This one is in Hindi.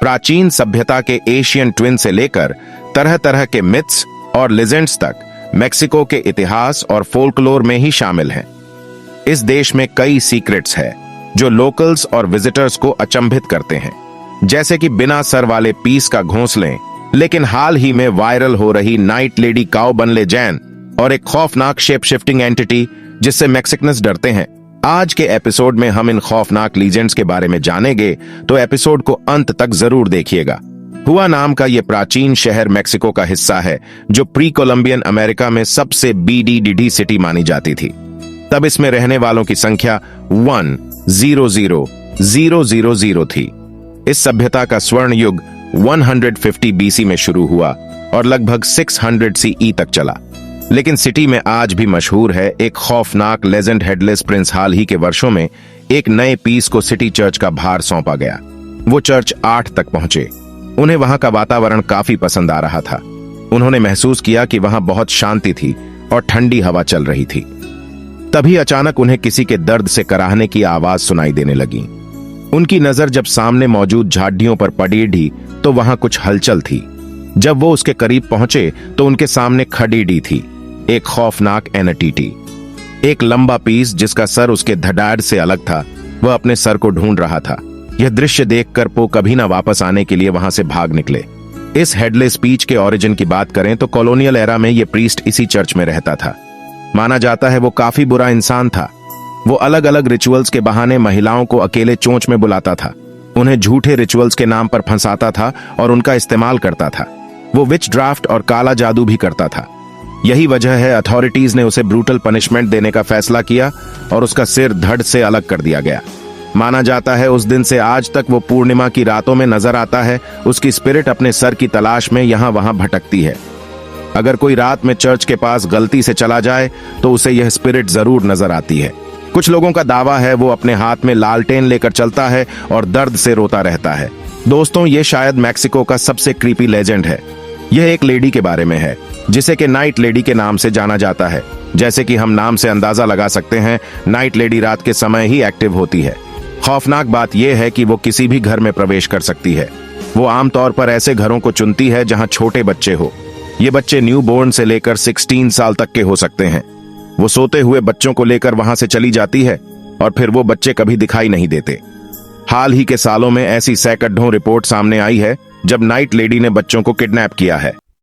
प्राचीन सभ्यता के एशियन ट्विन से लेकर तरह तरह के मिथ्स और लेजेंड्स तक मेक्सिको के इतिहास और फोल्कलोर में ही शामिल हैं। इस देश में कई सीक्रेट्स है जो लोकल्स और विजिटर्स को अचंभित करते हैं, जैसे कि बिना सर वाले पीस का घोंसले, लेकिन हाल ही में वायरल हो रही नाइट लेडी काओ बनले जैन और एक खौफनाक शेप शिफ्टिंग एंटिटी जिससे मैक्सिकनस डरते हैं। आज के एपिसोड में हम इन खौफनाक लीजेंड्स के बारे में जानेंगे, तो एपिसोड को अंत तक जरूर देखिएगा। हुआ नाम का यह प्राचीन शहर मेक्सिको का हिस्सा है जो प्री कोलंबियन अमेरिका में सबसे BDDD सिटी मानी जाती थी। तब इसमें रहने वालों की संख्या 1,000,000 थी। इस सभ्यता का स्वर्ण युग 150 BC में शुरू हुआ और लगभग 600 CE तक चला। लेकिन सिटी में आज भी मशहूर है एक खौफनाक लेजेंड हेडलेस प्रिंस। हाल ही के वर्षों में एक नए पीस को सिटी चर्च का भार सौंपा गया। वो चर्च 8 तक पहुंचे। उन्हें वहां का वातावरण काफी पसंद आ रहा था। उन्होंने महसूस किया कि वहां बहुत शांति थी और ठंडी हवा चल रही थी। तभी अचानक उन्हें किसी के दर्द से कराहने की आवाज सुनाई देने लगी। उनकी नजर जब सामने मौजूद झाड़ियों पर पड़ी तो वहां कुछ हलचल थी। जब वो उसके करीब पहुंचे तो उनके सामने खड़ी थी एक खौफनाक एंटिटी। एक लंबा पीस जिसका सर उसके धड़ाड़ से अलग था, वह अपने सर को ढूंढ रहा था। यह दृश्य देखकर पो कभी ना वापस आने के लिए वहां से भाग निकले। इस हेडलेस पीच के ओरिजिन की बात करें तो कॉलोनियल एरा में यह प्रीस्ट इसी चर्च में रहता था। माना जाता है वो काफी बुरा इंसान था। वो अलग अलग रिचुअल्स के बहाने महिलाओं को अकेले चोंच में बुलाता था, उन्हें झूठे रिचुअल्स के नाम पर फंसाता था और उनका इस्तेमाल करता था। वो विच ड्राफ्ट और काला जादू भी करता था। यही वजह है अथॉरिटीज ने उसे ब्रूटल पनिशमेंट देने का फैसला किया और उसका सिर धड़ से अलग कर दिया गया। माना जाता है उस दिन से आज तक वो पूर्णिमा की रातों में नजर आता है। उसकी स्पिरिट अपने सर की तलाश में यहां वहां भटकती है। अगर कोई रात में चर्च के पास गलती से चला जाए तो उसे यह स्पिरिट जरूर नजर आती है। कुछ लोगों का दावा है वो अपने हाथ में लालटेन लेकर चलता है और दर्द से रोता रहता है। दोस्तों, ये शायद मैक्सिको का सबसे क्रीपी लेजेंड है। यह एक लेडी के बारे में है जिसे कि नाइट लेडी के नाम से जाना जाता है। जैसे कि हम नाम से अंदाजा लगा सकते हैं, नाइट लेडी रात के समय ही एक्टिव होती है। खौफनाक बात यह है कि वो किसी भी घर में प्रवेश कर सकती है। वो आमतौर पर ऐसे घरों को चुनती है जहां छोटे बच्चे हो। ये बच्चे न्यू बोर्न से लेकर 16 साल तक के हो सकते हैं। वो सोते हुए बच्चों को लेकर वहां से चली जाती है और फिर वो बच्चे कभी दिखाई नहीं देते। हाल ही के सालों में ऐसी सैकड़ों रिपोर्ट सामने आई है जब नाइट लेडी ने बच्चों को किडनैप किया है।